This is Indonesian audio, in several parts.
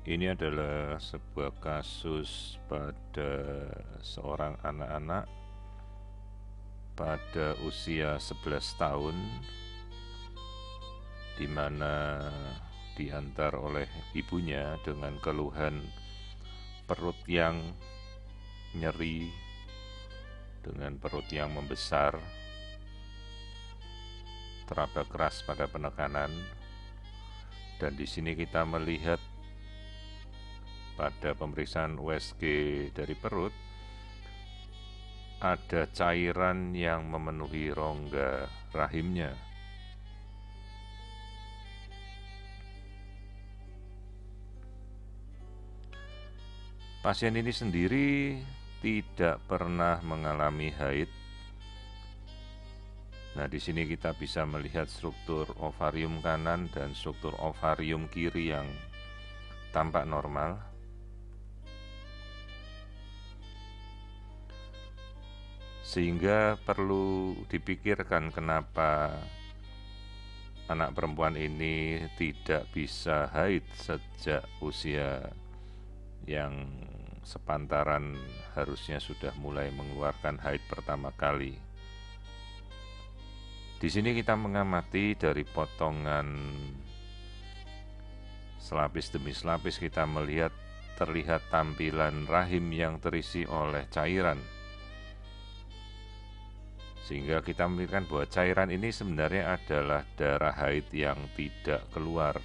Ini adalah sebuah kasus pada seorang anak-anak pada usia 11 tahun, di mana diantar oleh ibunya dengan keluhan perut yang nyeri, dengan perut yang membesar, teraba keras pada penekanan. Dan di sini kita melihat pada pemeriksaan USG dari perut ada cairan yang memenuhi rongga rahimnya. Pasien ini sendiri tidak pernah mengalami haid. Nah, di sini kita bisa melihat struktur ovarium kanan dan struktur ovarium kiri yang tampak normal. Sehingga perlu dipikirkan kenapa anak perempuan ini tidak bisa haid sejak usia yang sepantaran harusnya sudah mulai mengeluarkan haid pertama kali. Di sini kita mengamati dari potongan selapis demi selapis, kita melihat terlihat tampilan rahim yang terisi oleh cairan. Sehingga kita memikirkan bahwa cairan ini sebenarnya adalah darah haid yang tidak keluar.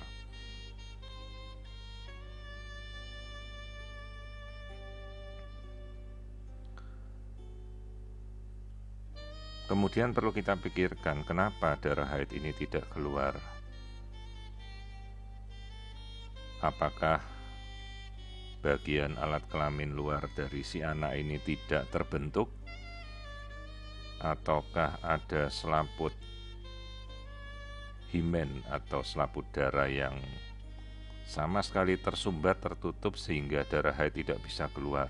Kemudian perlu kita pikirkan kenapa darah haid ini tidak keluar. Apakah bagian alat kelamin luar dari si anak ini tidak terbentuk? Ataukah ada selaput himen atau selaput darah yang sama sekali tersumbat, tertutup sehingga darah haid tidak bisa keluar?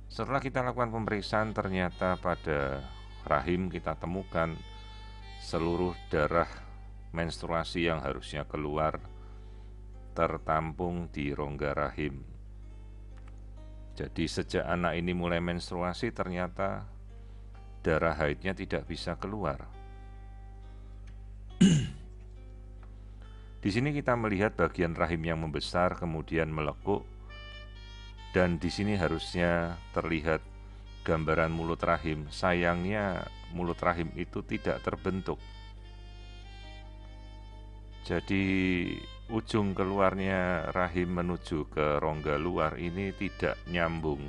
Setelah kita lakukan pemeriksaan, ternyata pada rahim kita temukan seluruh darah menstruasi yang harusnya keluar tertampung di rongga rahim. Jadi sejak anak ini mulai menstruasi, ternyata darah haidnya tidak bisa keluar. Di sini kita melihat bagian rahim yang membesar kemudian melekuk, dan di sini harusnya terlihat gambaran mulut rahim. Sayangnya mulut rahim itu tidak terbentuk. Jadi ujung keluarnya rahim menuju ke rongga luar ini tidak nyambung,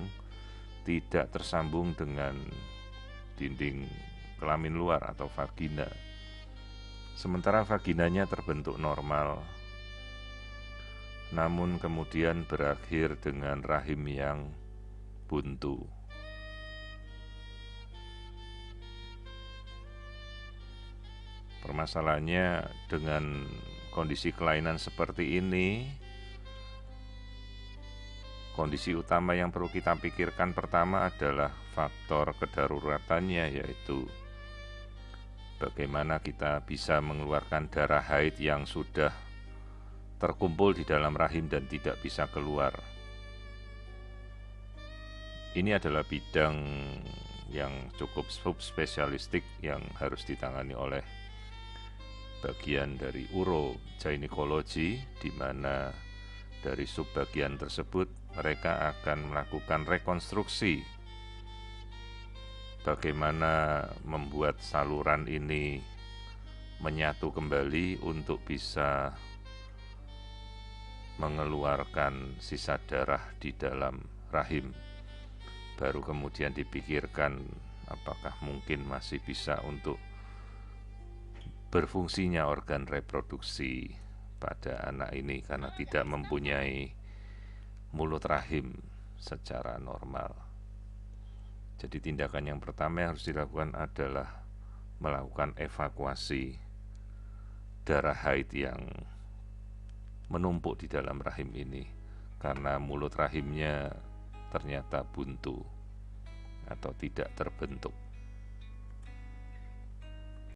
tidak tersambung dengan dinding kelamin luar atau vagina. Sementara vaginanya terbentuk normal, namun kemudian berakhir dengan rahim yang buntu. Permasalahannya dengan kondisi kelainan seperti ini, kondisi utama yang perlu kita pikirkan pertama adalah faktor kedaruratannya, yaitu bagaimana kita bisa mengeluarkan darah haid yang sudah terkumpul di dalam rahim dan tidak bisa keluar. Ini adalah bidang yang cukup subspesialistik yang harus ditangani oleh bagian dari urogynekologi, di mana dari subbagian tersebut mereka akan melakukan rekonstruksi bagaimana membuat saluran ini menyatu kembali untuk bisa mengeluarkan sisa darah di dalam rahim. Baru kemudian dipikirkan apakah mungkin masih bisa untuk berfungsinya organ reproduksi pada anak ini karena tidak mempunyai mulut rahim secara normal. Jadi tindakan yang pertama yang harus dilakukan adalah melakukan evakuasi darah haid yang menumpuk di dalam rahim ini, karena mulut rahimnya ternyata buntu atau tidak terbentuk.